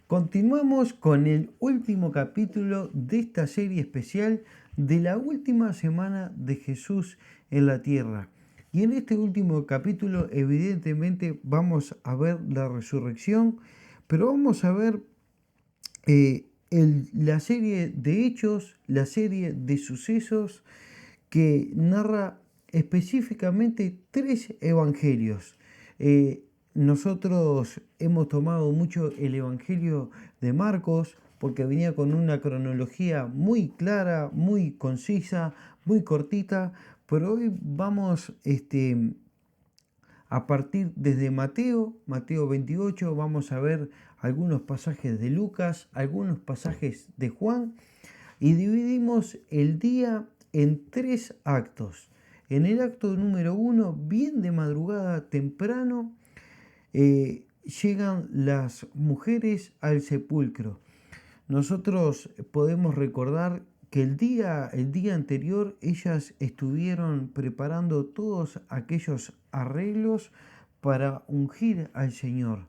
Continuamos con el último capítulo de esta serie especial de la última semana de Jesús en la tierra. Y en este último capítulo evidentemente vamos a ver la resurrección, pero vamos a ver la serie de hechos, la serie de sucesos que narra específicamente tres evangelios. Nosotros hemos tomado mucho el Evangelio de Marcos porque venía con una cronología muy clara, muy concisa, muy cortita, pero hoy vamos a partir desde Mateo 28, vamos a ver algunos pasajes de Lucas, algunos pasajes de Juan y dividimos el día en tres actos. En el acto número 1, bien de madrugada temprano, llegan las mujeres al sepulcro. Nosotros podemos recordar que el día anterior ellas estuvieron preparando todos aquellos arreglos para ungir al Señor.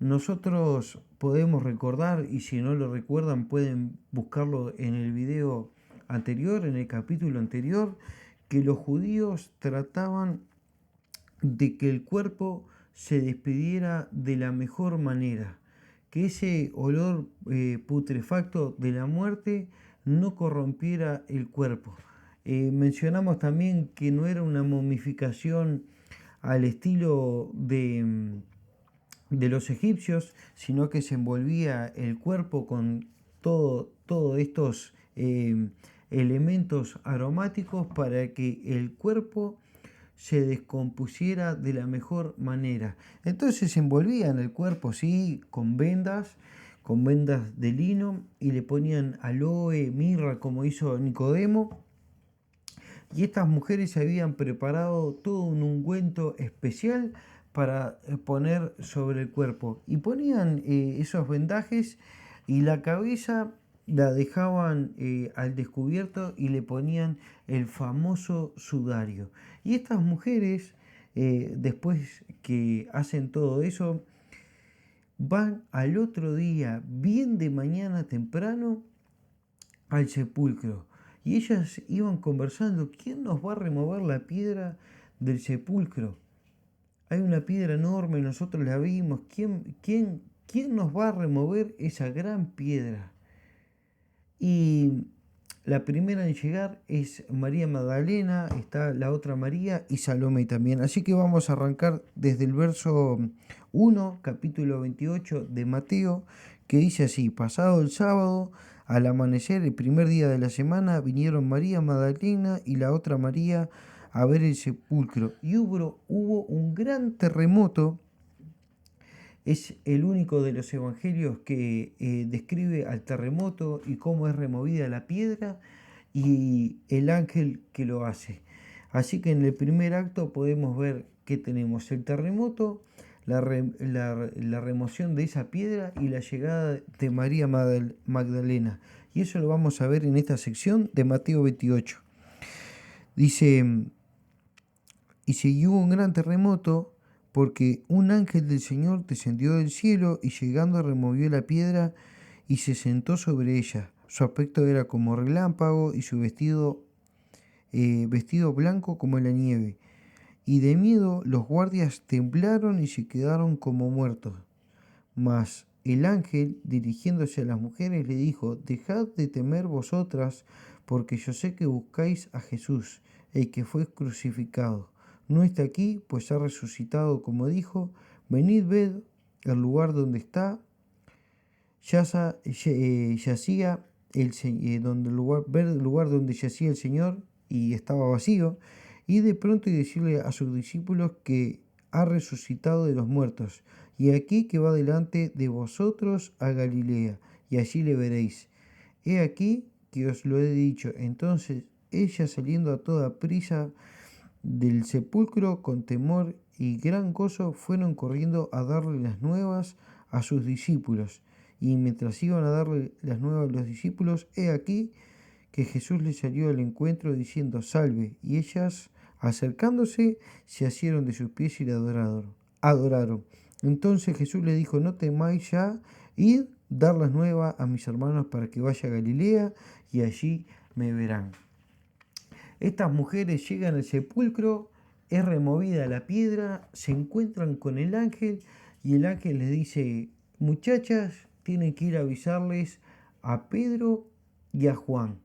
Nosotros podemos recordar, y si no lo recuerdan pueden buscarlo en el video anterior, en el capítulo anterior, que los judíos trataban de que el cuerpo se despidiera de la mejor manera, que ese olor putrefacto de la muerte no corrompiera el cuerpo. Mencionamos también que no era una momificación al estilo de los egipcios, sino que se envolvía el cuerpo con todos estos elementos aromáticos para que el cuerpo se descompusiera de la mejor manera. Entonces se envolvían el cuerpo, sí, con vendas de lino, y le ponían aloe, mirra, como hizo Nicodemo. Y estas mujeres habían preparado todo un ungüento especial para poner sobre el cuerpo. Y ponían esos vendajes y la cabeza la dejaban al descubierto y le ponían el famoso sudario. Y estas mujeres, después que hacen todo eso, van al otro día, bien de mañana temprano, al sepulcro. Y ellas iban conversando, ¿quién nos va a remover la piedra del sepulcro? Hay una piedra enorme, nosotros la vimos, ¿quién nos va a remover esa gran piedra? Y la primera en llegar es María Magdalena, está la otra María y Salomé también. Así que vamos a arrancar desde el verso 1, capítulo 28 de Mateo, que dice así: pasado el sábado, al amanecer, el primer día de la semana, vinieron María Magdalena y la otra María a ver el sepulcro. Y hubo un gran terremoto. Es el único de los evangelios que describe al terremoto y cómo es removida la piedra y el ángel que lo hace. Así que en el primer acto podemos ver que tenemos el terremoto, la remoción de esa piedra y la llegada de María Magdalena. Y eso lo vamos a ver en esta sección de Mateo 28. Dice, y se hubo un gran terremoto, porque un ángel del Señor descendió del cielo y llegando removió la piedra y se sentó sobre ella. Su aspecto era como relámpago y su vestido blanco como la nieve. Y de miedo los guardias temblaron y se quedaron como muertos. Mas el ángel, dirigiéndose a las mujeres, le dijo: dejad de temer vosotras, porque yo sé que buscáis a Jesús, el que fue crucificado. No está aquí, pues ha resucitado como dijo. Venid, ved el lugar donde está, yacía ver el lugar donde yacía el Señor, y estaba vacío. Y de pronto y decirle a sus discípulos que ha resucitado de los muertos, y aquí que va delante de vosotros a Galilea, y allí le veréis. He aquí que os lo he dicho. Entonces ella, saliendo a toda prisa del sepulcro con temor y gran gozo, fueron corriendo a darle las nuevas a sus discípulos. Y mientras iban a darle las nuevas a los discípulos, he aquí que Jesús les salió al encuentro diciendo: salve. Y ellas, acercándose, se asieron de sus pies y le adoraron. Entonces Jesús les dijo: no temáis ya, id dar las nuevas a mis hermanos para que vaya a Galilea y allí me verán. Estas mujeres llegan al sepulcro, es removida la piedra, se encuentran con el ángel y el ángel les dice, muchachas, tienen que ir a avisarles a Pedro y a Juan.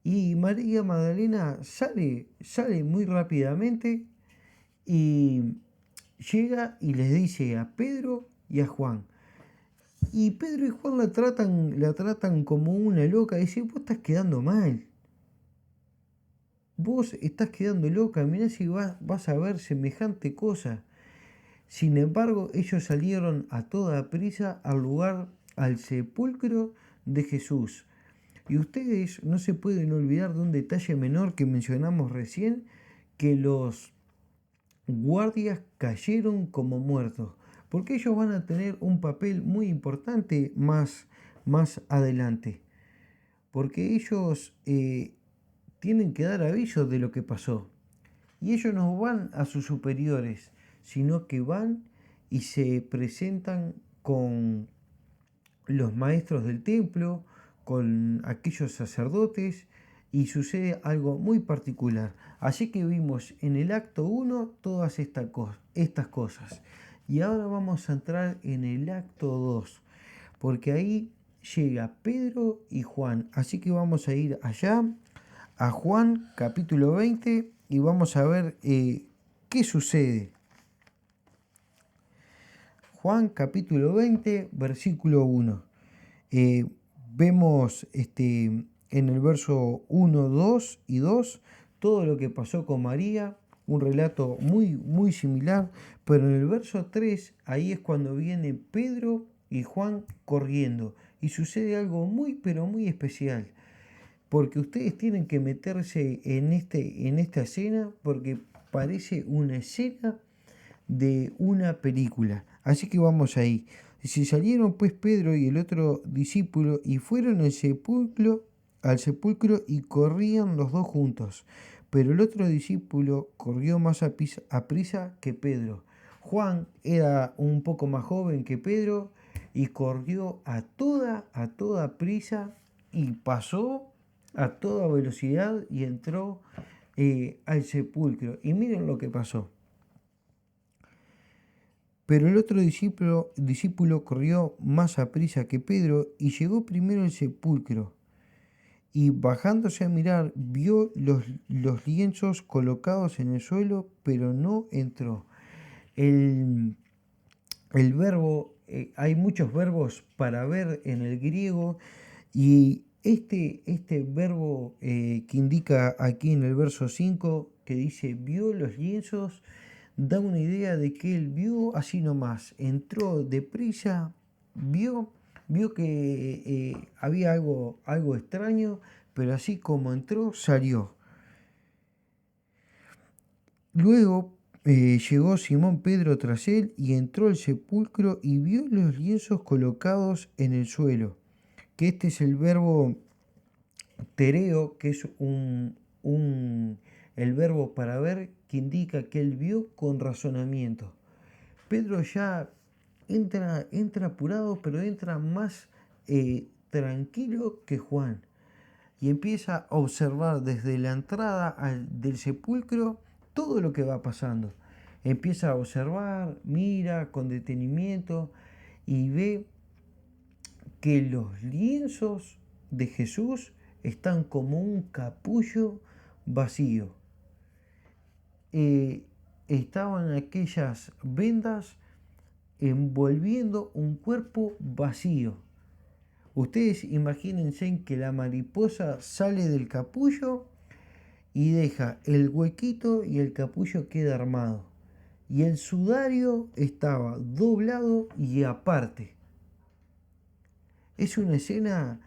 Y María Magdalena sale muy rápidamente y llega y les dice a Pedro y a Juan. Y Pedro y Juan la tratan como una loca. Dice, vos estás quedando mal. Vos estás quedando loca. Mirá si vas a ver semejante cosa. Sin embargo, ellos salieron a toda prisa al lugar, al sepulcro de Jesús. Y ustedes no se pueden olvidar de un detalle menor que mencionamos recién, que los guardias cayeron como muertos, porque ellos van a tener un papel muy importante más adelante, porque ellos tienen que dar aviso de lo que pasó. Y ellos no van a sus superiores, sino que van y se presentan con los maestros del templo, con aquellos sacerdotes, y sucede algo muy particular. Así que vimos en el acto 1 todas estas cosas. Y ahora vamos a entrar en el acto 2, porque ahí llega Pedro y Juan. Así que vamos a ir allá, a Juan capítulo 20, y vamos a ver qué sucede. Juan capítulo 20, versículo 1. Vemos en el verso 1, 2 y 2 todo lo que pasó con María, un relato muy similar, pero en el verso 3 ahí es cuando viene Pedro y Juan corriendo y sucede algo pero muy especial, porque ustedes tienen que meterse en esta escena porque parece una escena de una película. Así que vamos ahí. Se salieron pues Pedro y el otro discípulo y fueron al sepulcro y corrían los dos juntos. Pero el otro discípulo corrió más a prisa que Pedro. Juan era un poco más joven que Pedro y corrió a toda prisa y pasó a toda velocidad y entró al sepulcro. Y miren lo que pasó. Pero el otro discípulo corrió más a prisa que Pedro y llegó primero al sepulcro. Y bajándose a mirar, vio los lienzos colocados en el suelo, pero no entró. El verbo, hay muchos verbos para ver en el griego, y este verbo que indica aquí en el verso 5, que dice vio los lienzos, da una idea de que él vio así nomás, entró deprisa, vio que había algo extraño, pero así como entró, salió. Luego llegó Simón Pedro tras él y entró al sepulcro y vio los lienzos colocados en el suelo, que este es el verbo tereo, que es el verbo para ver, que indica que él vio con razonamiento. Pedro ya entra apurado, pero entra más tranquilo que Juan. Y empieza a observar desde la entrada del sepulcro todo lo que va pasando. Empieza a observar, mira con detenimiento y ve que los lienzos de Jesús están como un capullo vacío. Estaban aquellas vendas envolviendo un cuerpo vacío. Ustedes imagínense que la mariposa sale del capullo y deja el huequito y el capullo queda armado. Y el sudario estaba doblado y aparte. Es una escena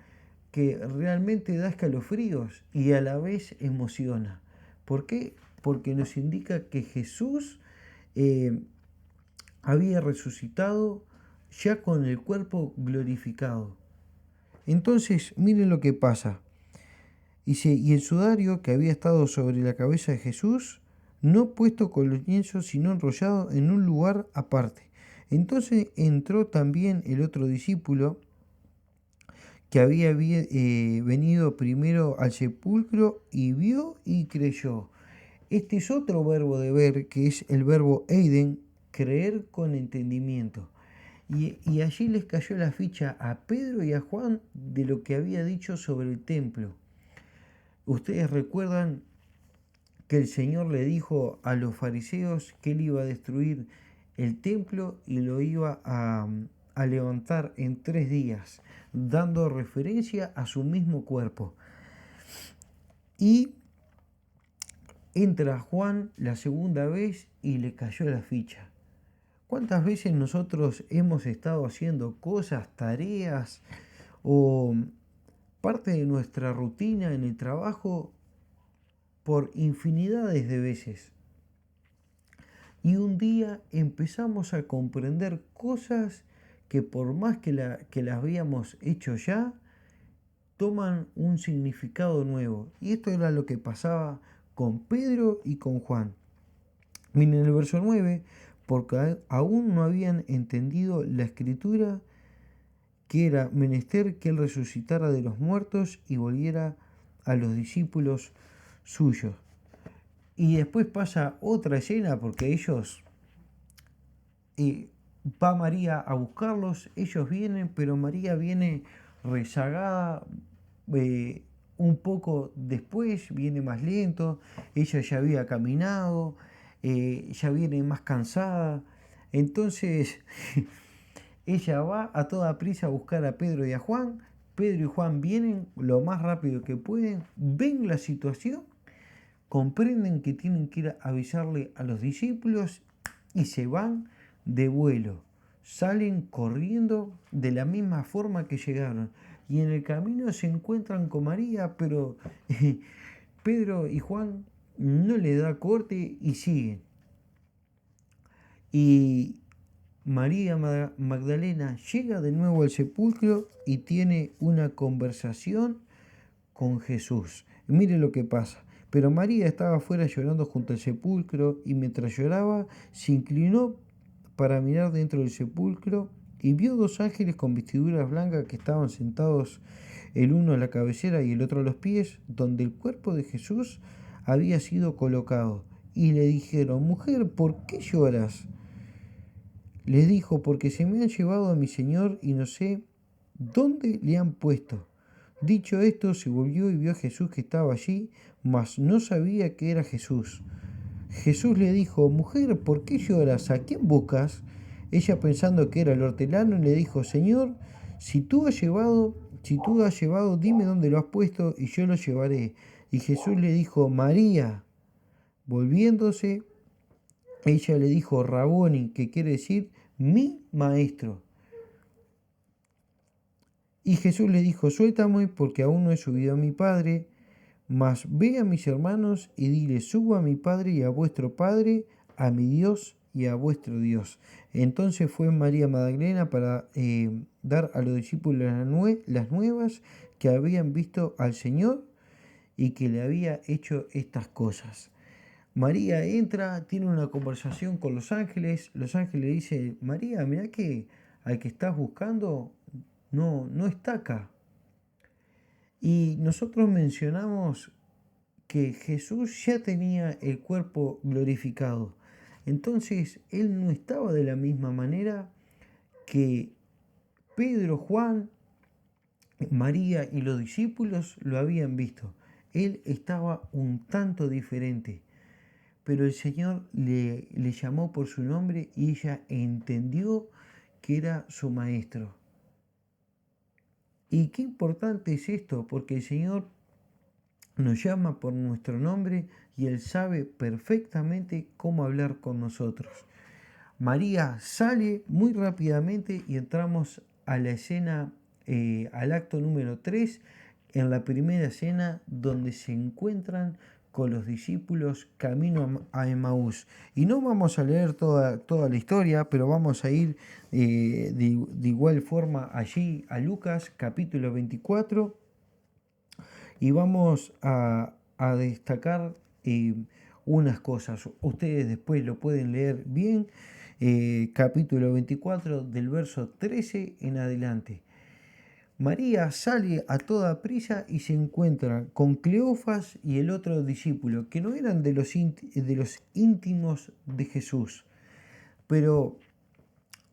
que realmente da escalofríos y a la vez emociona. ¿Por qué? Porque nos indica que Jesús había resucitado ya con el cuerpo glorificado. Entonces, miren lo que pasa. Dice, y el sudario que había estado sobre la cabeza de Jesús, no puesto con los lienzos, sino enrollado en un lugar aparte. Entonces entró también el otro discípulo, que había venido primero al sepulcro y vio y creyó. Este es otro verbo de ver, que es el verbo eiden, creer con entendimiento. Y allí les cayó la ficha a Pedro y a Juan de lo que había dicho sobre el templo. Ustedes recuerdan que el Señor le dijo a los fariseos que él iba a destruir el templo y lo iba a levantar en 3 días, dando referencia a su mismo cuerpo. Y entra Juan la segunda vez y le cayó la ficha. ¿Cuántas veces nosotros hemos estado haciendo cosas, tareas o parte de nuestra rutina en el trabajo por infinidades de veces? Y un día empezamos a comprender cosas que por más que las habíamos hecho ya, toman un significado nuevo. Y esto era lo que pasaba con Pedro y con Juan. Miren el verso 9, porque aún no habían entendido la escritura que era menester que él resucitara de los muertos y volviera a los discípulos suyos. Y después pasa otra escena porque ellos, va María a buscarlos, ellos vienen, pero María viene rezagada, eh, un poco después, viene más lento, ella ya había caminado, ya viene más cansada, entonces ella va a toda prisa a buscar a Pedro y a Juan. Pedro y Juan vienen lo más rápido que pueden, ven la situación, comprenden que tienen que ir a avisarle a los discípulos y se van de vuelo. Salen corriendo de la misma forma que llegaron. Y en el camino se encuentran con María, pero Pedro y Juan no le da corte y siguen. Y María Magdalena llega de nuevo al sepulcro y tiene una conversación con Jesús. Mire lo que pasa. Pero María estaba afuera llorando junto al sepulcro y mientras lloraba se inclinó para mirar dentro del sepulcro y vio 2 ángeles con vestiduras blancas que estaban sentados el uno a la cabecera y el otro a los pies, donde el cuerpo de Jesús había sido colocado. Y le dijeron, mujer, ¿por qué lloras? Les dijo, porque se me han llevado a mi Señor y no sé dónde le han puesto. Dicho esto, se volvió y vio a Jesús que estaba allí, mas no sabía que era Jesús. Jesús le dijo, mujer, ¿por qué lloras? ¿A quién buscas? Ella pensando que era el hortelano, le dijo, Señor, si tú has llevado, dime dónde lo has puesto y yo lo llevaré. Y Jesús le dijo, María. Volviéndose, ella le dijo, Raboni, que quiere decir mi maestro. Y Jesús le dijo, suéltame porque aún no he subido a mi Padre, mas ve a mis hermanos y dile, subo a mi Padre y a vuestro Padre, a mi Dios y a vuestro Dios. Entonces fue María Magdalena para dar a los discípulos las nuevas que habían visto al Señor y que le había hecho estas cosas. María entra, tiene una conversación con los ángeles le dice, María, mirá que al que estás buscando no está acá. Y nosotros mencionamos que Jesús ya tenía el cuerpo glorificado. Entonces, él no estaba de la misma manera que Pedro, Juan, María y los discípulos lo habían visto. Él estaba un tanto diferente. Pero el Señor le llamó por su nombre y ella entendió que era su maestro. Y qué importante es esto, porque el Señor nos llama por nuestro nombre y Él sabe perfectamente cómo hablar con nosotros. María sale muy rápidamente y entramos a la escena, al acto número 3, en la primera escena donde se encuentran con los discípulos camino a Emaús. Y no vamos a leer toda la historia, pero vamos a ir de igual forma allí a Lucas capítulo 24 y vamos a destacar unas cosas. Ustedes después lo pueden leer bien, capítulo 24 del verso 13 en adelante. María sale a toda prisa y se encuentra con Cleofas y el otro discípulo, que no eran de los íntimos de Jesús. Pero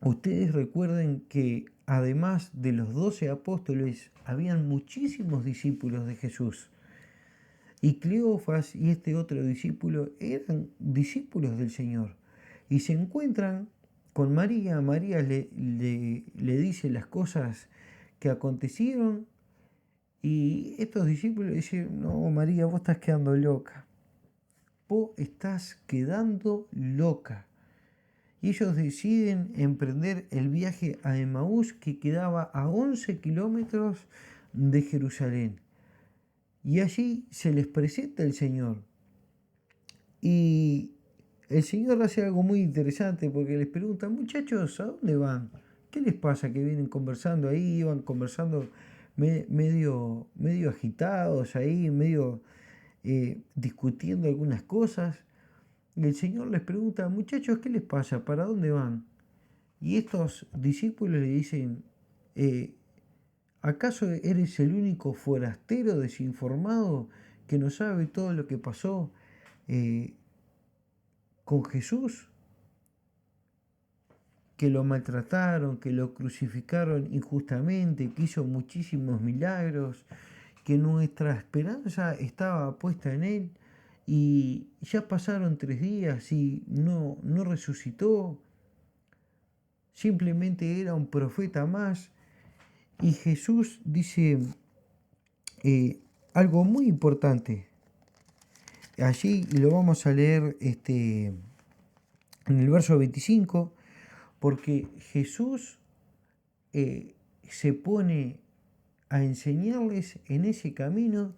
ustedes recuerden que además de los 12 apóstoles, habían muchísimos discípulos de Jesús. Y Cleofas y este otro discípulo eran discípulos del Señor. Y se encuentran con María. María le dice las cosas que acontecieron. Y estos discípulos dicen, no, María, vos estás quedando loca. Vos estás quedando loca. Y ellos deciden emprender el viaje a Emaús, que quedaba a 11 kilómetros de Jerusalén. Y allí se les presenta el Señor. Y el Señor hace algo muy interesante porque les pregunta, muchachos, ¿a dónde van? ¿Qué les pasa que vienen conversando ahí? Iban conversando medio agitados ahí, medio discutiendo algunas cosas. Y el Señor les pregunta, muchachos, ¿qué les pasa? ¿Para dónde van? Y estos discípulos le dicen, ¿acaso eres el único forastero desinformado que no sabe todo lo que pasó con Jesús? Que lo maltrataron, que lo crucificaron injustamente, que hizo muchísimos milagros, que nuestra esperanza estaba puesta en Él y ya pasaron 3 días y no resucitó, simplemente era un profeta más. Y Jesús dice algo muy importante. Allí lo vamos a leer en el verso 25, porque Jesús se pone a enseñarles en ese camino,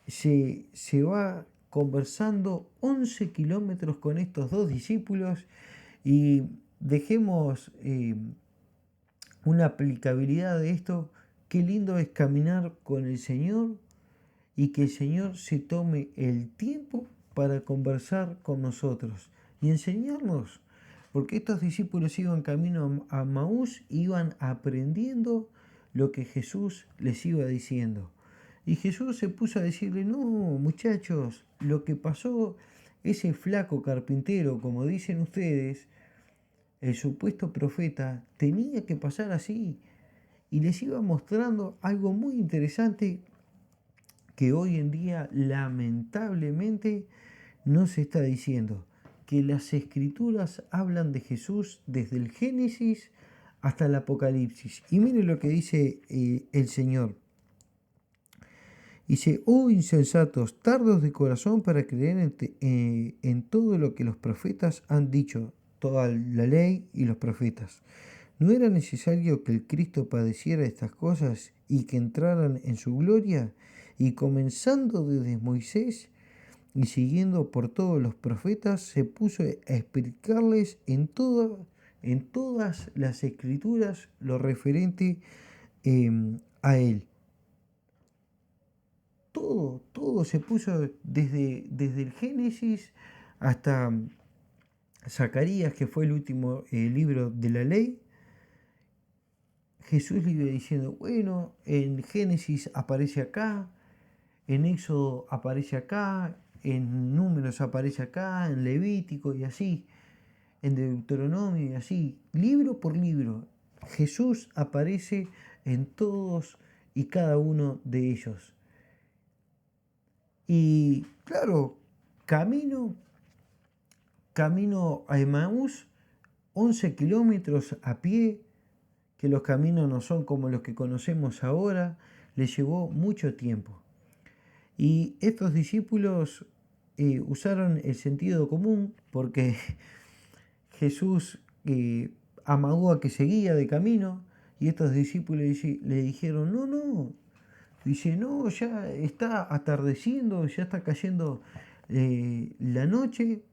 se va conversando 11 kilómetros con estos dos discípulos y dejemos una aplicabilidad de esto. Qué lindo es caminar con el Señor y que el Señor se tome el tiempo para conversar con nosotros y enseñarnos. Porque estos discípulos iban camino a Maús, iban aprendiendo lo que Jesús les iba diciendo. Y Jesús se puso a decirle, no, muchachos, lo que pasó, ese flaco carpintero, como dicen ustedes, el supuesto profeta, tenía que pasar así. Y les iba mostrando algo muy interesante que hoy en día lamentablemente no se está diciendo, que las escrituras hablan de Jesús desde el Génesis hasta el Apocalipsis. Y mire lo que dice el Señor. Dice, oh insensatos, tardos de corazón para creer en todo lo que los profetas han dicho, toda la ley y los profetas. ¿No era necesario que el Cristo padeciera estas cosas y que entraran en su gloria? Y comenzando desde Moisés y siguiendo por todos los profetas, se puso a explicarles en todas las escrituras lo referente a él. Todo se puso desde el Génesis hasta Zacarías, que fue el último libro de la ley. Jesús le iba diciendo, bueno, en Génesis aparece acá, en Éxodo aparece acá, en Números aparece acá, en Levítico y así, en Deuteronomio y así, libro por libro. Jesús aparece en todos y cada uno de ellos. Y claro, camino a Emaús, 11 kilómetros a pie, que los caminos no son como los que conocemos ahora, le llevó mucho tiempo. Y estos discípulos usaron el sentido común porque Jesús amagó a que seguía de camino y estos discípulos le dijeron, no, dice, no, ya está atardeciendo, ya está cayendo la noche.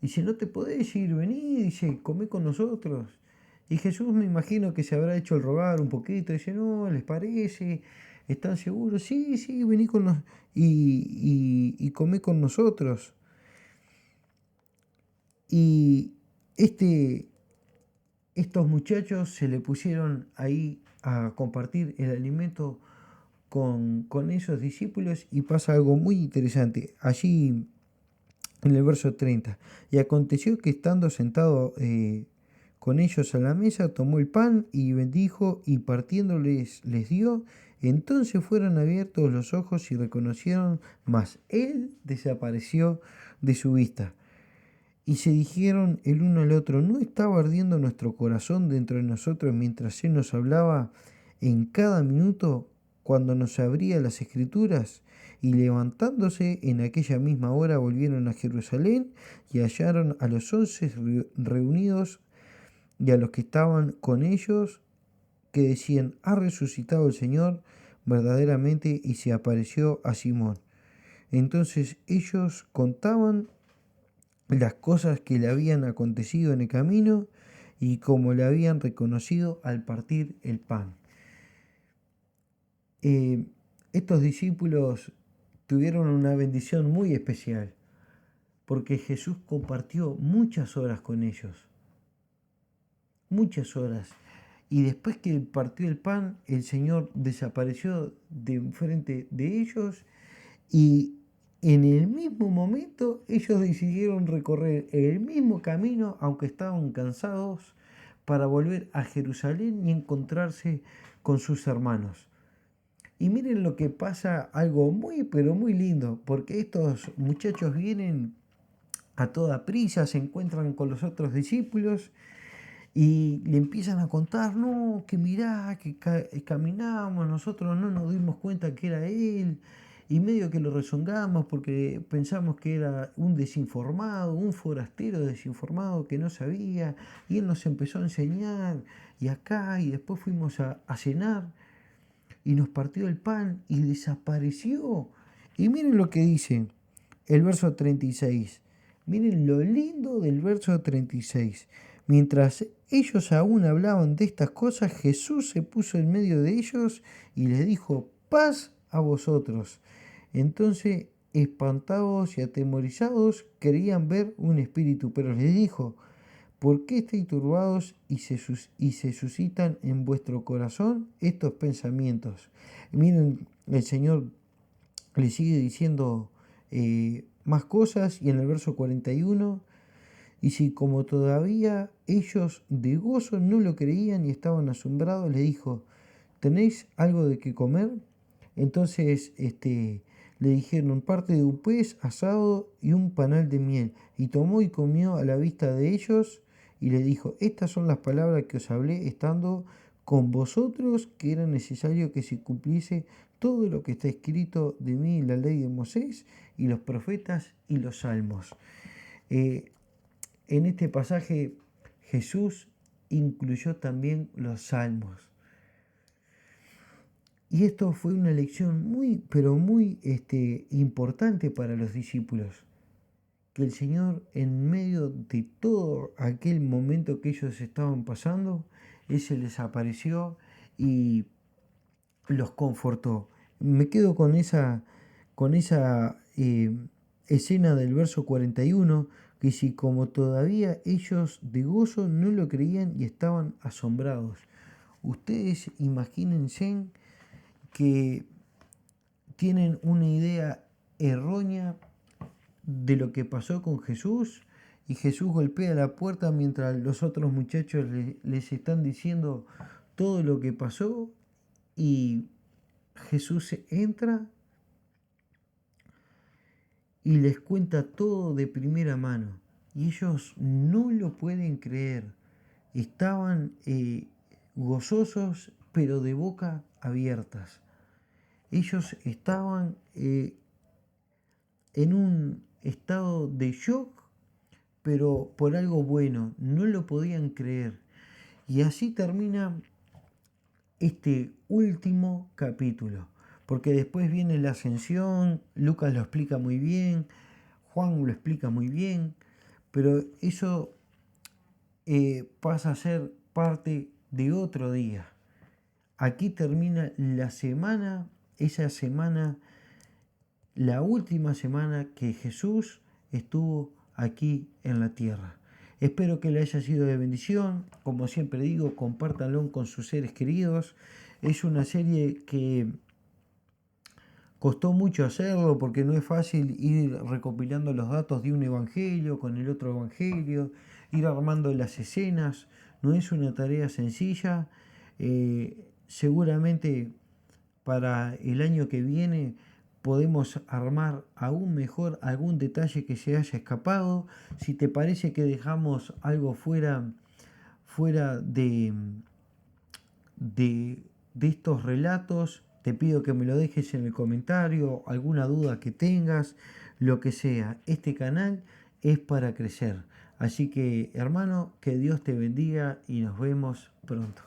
Dice, no te podés ir, vení, dice, comé con nosotros. Y Jesús me imagino que se habrá hecho el rogar un poquito, dice, no, ¿les parece? ¿Están seguros? Sí, vení con nos y comé con nosotros. Y estos muchachos se le pusieron ahí a compartir el alimento con esos discípulos y pasa algo muy interesante. Allí en el verso 30, y aconteció que estando sentado con ellos a la mesa, tomó el pan y bendijo y partiéndoles les dio. Entonces fueron abiertos los ojos y reconocieron, mas él desapareció de su vista. Y se dijeron el uno al otro, ¿no estaba ardiendo nuestro corazón dentro de nosotros mientras él nos hablaba en cada minuto cuando nos abría las escrituras? Y levantándose en aquella misma hora volvieron a Jerusalén y hallaron a los 11 reunidos y a los que estaban con ellos, que decían, ha resucitado el Señor verdaderamente y se apareció a Simón. Entonces ellos contaban las cosas que le habían acontecido en el camino y cómo le habían reconocido al partir el pan. Estos discípulos tuvieron una bendición muy especial porque Jesús compartió muchas horas con ellos, muchas horas. Y después que partió el pan, el Señor desapareció de frente de ellos y en el mismo momento ellos decidieron recorrer el mismo camino, aunque estaban cansados, para volver a Jerusalén y encontrarse con sus hermanos. Y miren lo que pasa, algo muy, pero muy lindo, porque estos muchachos vienen a toda prisa, se encuentran con los otros discípulos y le empiezan a contar, no, que mirá, que caminamos, nosotros no nos dimos cuenta que era él, y medio que lo rezongamos porque pensamos que era un desinformado, un forastero desinformado que no sabía, y él nos empezó a enseñar, y acá, y después fuimos a cenar, y nos partió el pan, y desapareció. Y miren lo que dice el verso 36. Miren lo lindo del verso 36. Mientras ellos aún hablaban de estas cosas, Jesús se puso en medio de ellos y les dijo, paz a vosotros. Entonces, espantados y atemorizados, querían ver un espíritu, pero les dijo, ¿por qué estáis turbados y se suscitan en vuestro corazón estos pensamientos? Miren, el Señor le sigue diciendo más cosas y en el verso 41, y si como todavía ellos de gozo no lo creían y estaban asombrados, le dijo, ¿tenéis algo de qué comer? Entonces le dijeron parte de un pez asado y un panal de miel, y tomó y comió a la vista de ellos, y le dijo, estas son las palabras que os hablé estando con vosotros, que era necesario que se cumpliese todo lo que está escrito de mí en la ley de Moisés y los profetas y los salmos. En este pasaje Jesús incluyó también los salmos. Y esto fue una lección muy, pero muy importante para los discípulos. Que el Señor, en medio de todo aquel momento que ellos estaban pasando, Él se les apareció y los confortó. Me quedo con esa escena del verso 41, que si como todavía ellos de gozo no lo creían y estaban asombrados. Ustedes imagínense que tienen una idea errónea de lo que pasó con Jesús y Jesús golpea la puerta mientras los otros muchachos les están diciendo todo lo que pasó y Jesús entra y les cuenta todo de primera mano y ellos no lo pueden creer. Estaban gozosos pero de boca abiertas. Ellos estaban en un estado de shock, pero por algo bueno, no lo podían creer. Y así termina este último capítulo, porque después viene la ascensión, Lucas lo explica muy bien, Juan lo explica muy bien, pero eso pasa a ser parte de otro día. Aquí termina la semana, esa semana, la última semana que Jesús estuvo aquí en la tierra. Espero que le haya sido de bendición. Como siempre digo, compártanlo con sus seres queridos. Es una serie que costó mucho hacerlo porque no es fácil ir recopilando los datos de un evangelio con el otro evangelio, ir armando las escenas. No es una tarea sencilla. Seguramente para el año que viene podemos armar aún mejor algún detalle que se haya escapado. Si te parece que dejamos algo fuera de estos relatos, te pido que me lo dejes en el comentario, alguna duda que tengas, lo que sea. Este canal es para crecer. Así que, hermano, que Dios te bendiga y nos vemos pronto.